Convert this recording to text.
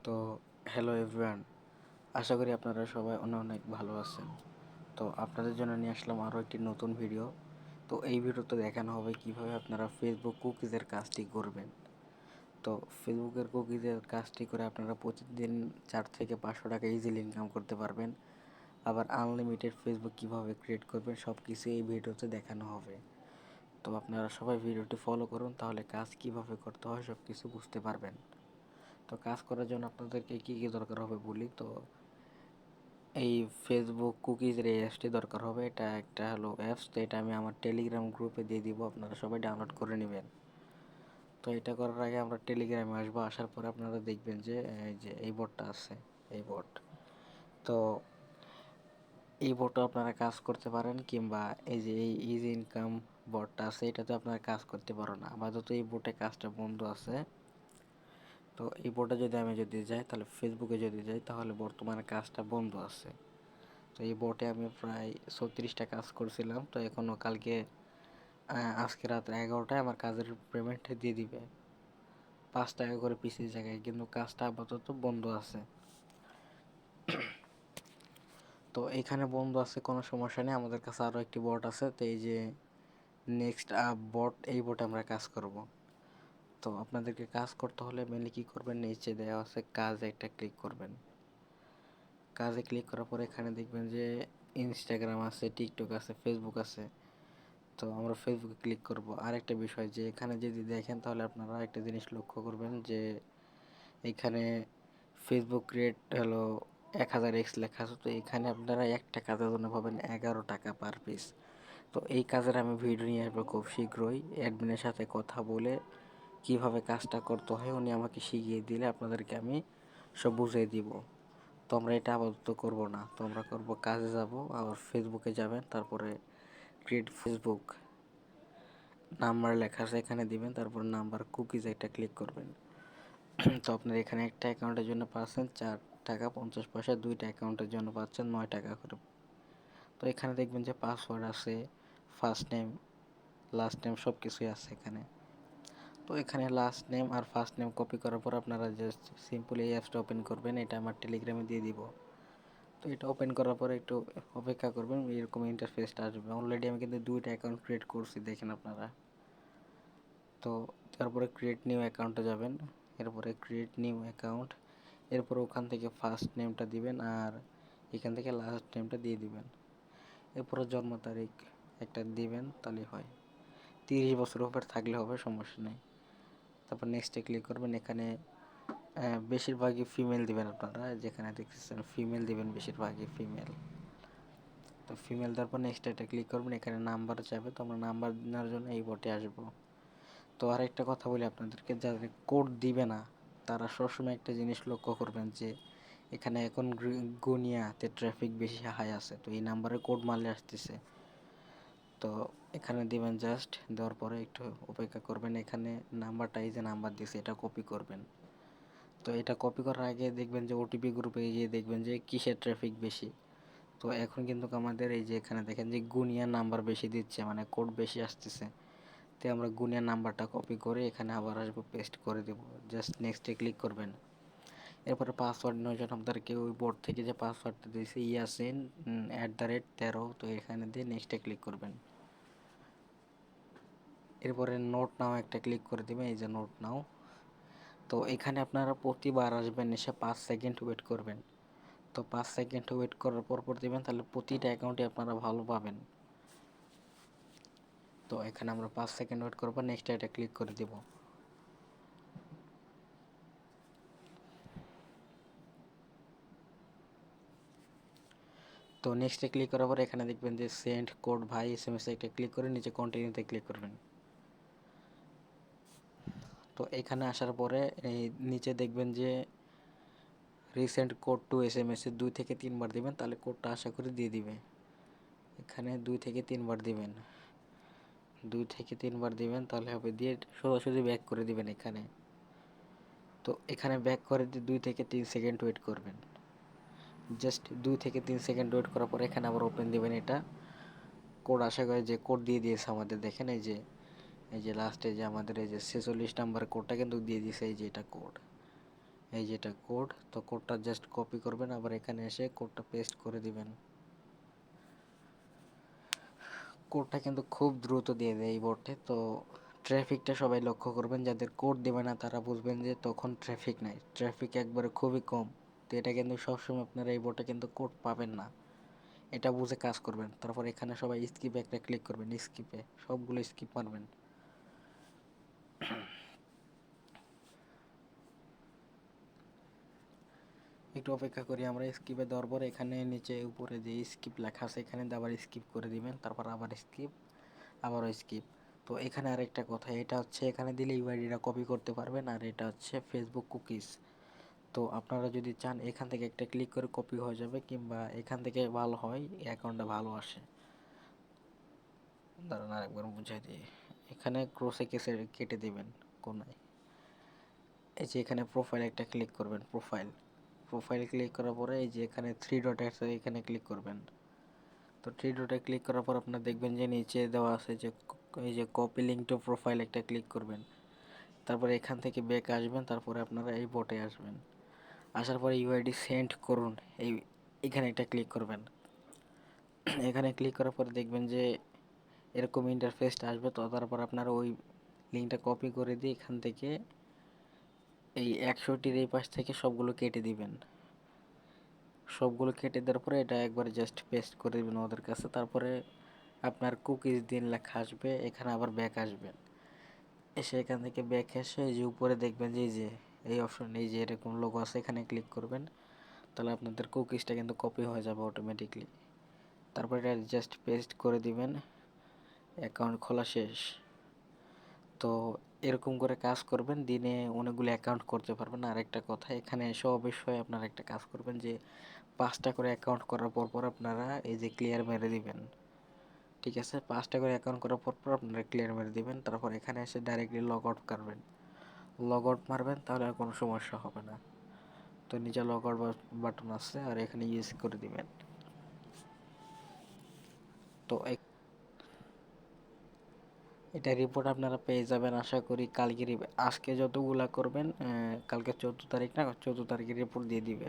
তো hello everyone, আশা করি আপনারা সবাই অনেক অনেক ভালো আছেন। তো আপনাদের জন্য নিয়ে আসলাম আরও একটি নতুন ভিডিও। তো এই ভিডিওতে দেখানো হবে কিভাবে আপনারা ফেসবুক কুকিজের কাজটি করবেন। তো ফেসবুকের কুকিজের কাজটি করে আপনারা প্রতিদিন 4 থেকে 500 টাকা ইজিলি ইনকাম করতে পারবেন। আবার আনলিমিটেড ফেসবুক কিভাবে ক্রিয়েট করবেন সব কিছু এই ভিডিওতে দেখানো হবে। তো আপনারা সবাই ভিডিওটি ফলো করুন, তাহলে কাজ কিভাবে করতে হয় সব কিছু বুঝতে পারবেন। তো কাজ করার জন্য আপনাদেরকে কী কী দরকার হবে বলি। তো এই ফেসবুক কুকিজের এই অ্যাপসটি দরকার হবে। এটা একটা হলো অ্যাপস, তো এটা আমি আমার টেলিগ্রাম গ্রুপে দিয়ে দিব, আপনারা সবাই ডাউনলোড করে নেবেন। তো এটা করার আগে আমরা টেলিগ্রামে আসবো, আসার পরে আপনারা দেখবেন যে এই বটটা আছে, এই বট। তো এই বটে আপনারা কাজ করতে পারেন, কিংবা এই যে এই ইজি ইনকাম বটটা আছে এটাতে আপনারা কাজ করতে পারো না, আপাতত এই বোটে কাজটা বন্ধ আছে। তো এই বোটে যদি যাই, তাহলে ফেসবুকে যদি যাই, তাহলে বর্তমানে কাজটা বন্ধ আছে। তো এই বোটে আমি প্রায় 36টা কাজ করছিলাম। তো এখনও কালকে আজকে রাত 11টায় আমার কাজের পেমেন্টটা দিয়ে দিবে 5 টাকা করে পিসের জায়গায়, কিন্তু কাজটা আপাতত বন্ধ আছে। তো এখানে বন্ধ আছে, কোনো সমস্যা নেই, আমাদের কাছে আরও একটি বট আছে। তো এই যে নেক্সট বট, এই বটে আমরা কাজ করব। তো আপনাদেরকে কাজ করতে হলে মেনলি কী করবেন, নিচে দেওয়া আছে কাজে একটা ক্লিক করবেন। কাজে ক্লিক করার পরে এখানে দেখবেন যে ইনস্টাগ্রাম আছে, টিকটক আছে, ফেসবুক আছে। তো আমরা ফেসবুকে ক্লিক করব। আরেকটা বিষয় যে এখানে যদি দেখেন, তাহলে আপনারা একটা জিনিস লক্ষ্য করবেন যে এখানে ফেসবুক রেট হলো 1000x লেখা আছে। তো এখানে আপনারা একটা কাজের জন্য পাবেন 11 টাকা পার পিস। তো এই কাজের আমি ভিডিও নিয়ে আসবো খুব শীঘ্রই, অ্যাডমিনের সাথে কথা বলে কিভাবে কাজটা করতে হয় উনি আমাকে শিখিয়ে দিলে আপনাদেরকে আমি সব বুঝিয়ে দিব। তো আমরা এটা আপাতত করব না, তো আমরা করব কাজে যাব, আবার ফেসবুকে যাবেন, তারপরে ক্রিয়েট ফেসবুক নাম্বার লেখা আছে এখানে দিবেন, তারপর নাম্বার কুকিজ একটা ক্লিক করবেন। তো আপনার এখানে একটা অ্যাকাউন্টের জন্য পাচ্ছেন 4 টাকা 50 পয়সা, 2টা অ্যাকাউন্টের জন্য পাচ্ছেন 9 টাকা করে। তো এখানে দেখবেন যে পাসওয়ার্ড আছে, ফার্স্ট নেম লাস্ট নেম সব কিছুই আছে এখানে। তো এখানে লাস্ট নেম আর ফার্স্ট নেম কপি করার পর আপনারা জাস্ট সিম্পল এই অ্যাপসটা ওপেন করবেন, এটা আমার টেলিগ্রামে দিয়ে দিব। তো এটা ওপেন করার পরে একটু অপেক্ষা করবেন, এরকম ইন্টারফেসটা আসবে। অলরেডি আমি কিন্তু 2টা অ্যাকাউন্ট ক্রিয়েট করছি, দেখেন আপনারা। তো তারপরে ক্রিয়েট নিউ অ্যাকাউন্টে যাবেন, এরপরে ক্রিয়েট নিউ অ্যাকাউন্ট, এরপর ওখান থেকে ফার্স্ট নেমটা দিবেন আর এখান থেকে লাস্ট নেমটা দিয়ে দিবেন। এরপরে জন্ম তারিখ একটা দিবেন, তাহলে হয়। 30 বছর উপর থাকলে হবে, সমস্যা নেই। তারপর নেক্সটে ক্লিক করবেন। এখানে বেশিরভাগই ফিমেল দিবেন, আপনারা যেখানে দেখতেছেন ফিমেল দিবেন, বেশিরভাগই ফিমেল। তো ফিমেল দেওয়ার পর নেক্সট এটা ক্লিক করবেন, এখানে নাম্বার চাইবে, তো আমরা নাম্বার দেওয়ার জন্য এই বটে আসবো। তো আরেকটা কথা বলি আপনাদেরকে, যারা কোড দিবে না তারা সবসময় একটা জিনিস লক্ষ্য করবেন যে এখানে এখন গুনিয়াতে ট্রাফিক বেশি হাই আছে, তো এই নাম্বারে কোড মারলে আসতেছে। তো এখানে দিবেন, জাস্ট দেওয়ার পরে একটু অপেক্ষা করবেন। এখানে নাম্বারটা, এই যে নাম্বার দিয়েছে এটা কপি করবেন। তো এটা কপি করার আগে দেখবেন যে ওটিপি গ্রুপে গিয়ে দেখবেন যে কিসের ট্রাফিক বেশি। তো এখন কিন্তু আমাদের এই যে এখানে দেখেন যে গুনিয়া নাম্বার বেশি দিচ্ছে, মানে কোড বেশি আসতেছে। তো আমরা গুনিয়া নাম্বারটা কপি করে এখানে আবার আসবো, পেস্ট করে দেবো, জাস্ট নেক্সটে ক্লিক করবেন। এরপরে পাসওয়ার্ড নেওয়ার জন্য আপনাদেরকে ওই বোর্ড থেকে যে পাসওয়ার্ডটা দিয়েছে ইয়াসিন @13, তো এখানে দিয়ে নেক্সটে ক্লিক করবেন। এরপরে নোট নাও একটা ক্লিক করে দেবেন, এই যে নোট নাও। তো এখানে আপনারা প্রতিবার আসবেন, এসে 5 সেকেন্ড ওয়েট করবেন। তো 5 সেকেন্ড ওয়েট করার পর দেবেন, তাহলে প্রতিটা অ্যাকাউন্টে আপনারা ভালো পাবেন। তো এখানে আমরা 5 সেকেন্ড ওয়েট করবো, নেক্সট এটা ক্লিক করে দেব। তো নেক্সটে ক্লিক করার পর এখানে দেখবেন যে সেন্ড কোড ভাই SMS একটা ক্লিক করে নিচে কন্টিনিউতে ক্লিক করবেন। তো এখানে আসার পরে এই নিচে দেখবেন যে রিসেন্ট কোড টু SMS 2 থেকে 3 বার দিবেন, তাহলে কোডটা আশা করি দিয়ে দিবে। এখানে 2 থেকে 3 বার দিবেন, 2 থেকে 3 বার দিবেন, তাহলে হবে, দিয়ে সোজাসুজি ব্যাক করে দিবেন এখানে। তো এখানে ব্যাক করে দিয়ে 2 থেকে 3 সেকেন্ড ওয়েট করবেন। জাস্ট 2 থেকে 3 সেকেন্ড ওয়েট করার পর এখানে আবার ওপেন দিবেন। এটা কোড আশা করি যে কোড দিয়ে দিয়েছে আমাদের, দেখেন এই যে লাস্টে যে আমাদের এই যে 46 নাম্বার কোডটা কিন্তু দিয়ে দিয়েছে, এই যে এটা কোড। এই যেটা কোড, তো কোডটা জাস্ট কপি করবেন, আবার এখানে এসে কোডটা পেস্ট করে দিবেন। কোডটা কিন্তু খুব দ্রুত দিয়ে দেয় এই বোর্ডে। তো ট্রাফিকটা সবাই লক্ষ্য করবেন, যাদের কোড দেবে না তারা বুঝবেন যে তখন ট্রাফিক নাই, ট্রাফিক একবারে খুবই কম। তো এটা কিন্তু সবসময় আপনারা এই বোর্ডে কিন্তু কোড পাবেন না, এটা বুঝে কাজ করবেন। তারপর এখানে সবাই স্কিপে একটা ক্লিক করবেন, স্কিপে সবগুলো স্কিপ মারবেন। একটু অপেক্ষা করি আমরা, স্কিপে দেওয়ার পর এখানে নিচে উপরে যে স্কিপ লেখা আছে এখানে আবার স্কিপ করে দিবেন, তারপর আবার স্কিপ, আবারও স্কিপ। তো এখানে আরেকটা কথা, এটা হচ্ছে এখানে দিলে ইউআইডিটা কপি করতে পারবেন, আর এটা হচ্ছে ফেসবুক কুকিজ। তো আপনারা যদি চান এখান থেকে একটা ক্লিক করে কপি হয়ে যাবে, কিংবা এখান থেকে ভালো হয়, অ্যাকাউন্টটা ভালো আসে। দাঁড়ান আরেকবার বুঝাই দিই, এখানে ক্রসে কেটে দিবেন কোনায়। এই যে এখানে প্রোফাইল একটা ক্লিক করবেন, প্রোফাইল ক্লিক করার পরে এই যে এখানে থ্রি ডট আছে এখানে ক্লিক করবেন। তো থ্রি ডটে ক্লিক করার পর আপনার দেখবেন যে নিচে দেওয়া আছে যে এই যে কপি লিঙ্ক টু প্রোফাইল একটা ক্লিক করবেন। তারপরে এখান থেকে ব্যাক আসবেন, তারপরে আপনারা এই বোটে আসবেন। আসার পরে ইউআইডি সেন্ড করুন, এই এখানে একটা ক্লিক করবেন। এখানে ক্লিক করার পরে দেখবেন যে এরকম ইন্টারফেসটা আসবে। তো তারপর আপনারা ওই লিঙ্কটা কপি করে দিয়ে এখান থেকে এই 100টির এই পাশ থেকে সবগুলো কেটে দিবেন। সবগুলো কেটে দেওয়ার পরে এটা একবার জাস্ট পেস্ট করে দিবেন ওদের কাছে। তারপরে আপনার কুকিজ দিন লেখা আসবে, এখানে আবার ব্যাক আসবেন। এসে এখান থেকে ব্যাক এসে এই যে উপরে দেখবেন যে এই অপশন, এই যে এরকম লোগো আছে এখানে ক্লিক করবেন। তাহলে আপনাদের কুকিজটা কিন্তু কপি হয়ে যাবে অটোমেটিকলি। তারপরে এটা জাস্ট পেস্ট করে দিবেন, অ্যাকাউন্ট খোলা শেষ। তো এরকম করে কাজ করবেন, দিনে অনেকগুলো অ্যাকাউন্ট করতে পারবেন। আর একটা কথা, এখানে এসে অবশ্যই আপনারা একটা কাজ করবেন যে 5টা করে অ্যাকাউন্ট করার পর আপনারা এই যে ক্লিয়ার মেরে দিবেন। ঠিক আছে, 5টা করে অ্যাকাউন্ট করার পর আপনারা ক্লিয়ার মেরে দিবেন। তারপর এখানে এসে ডাইরেক্টলি লগ আউট করবেন, লগ আউট মারবেন, তাহলে আর কোনো সমস্যা হবে না। তো নিচে লগ আউট বাটন আছে, আর এখানে ইউজ করে দিবেন। তো এটা রিপোর্ট আপনারা পেয়ে যাবেন আশা করি কালকে। আজকে যতগুলা করবেন, কালকে 14 তারিখ না, 14 তারিখে রিপোর্ট দিয়ে দিবে।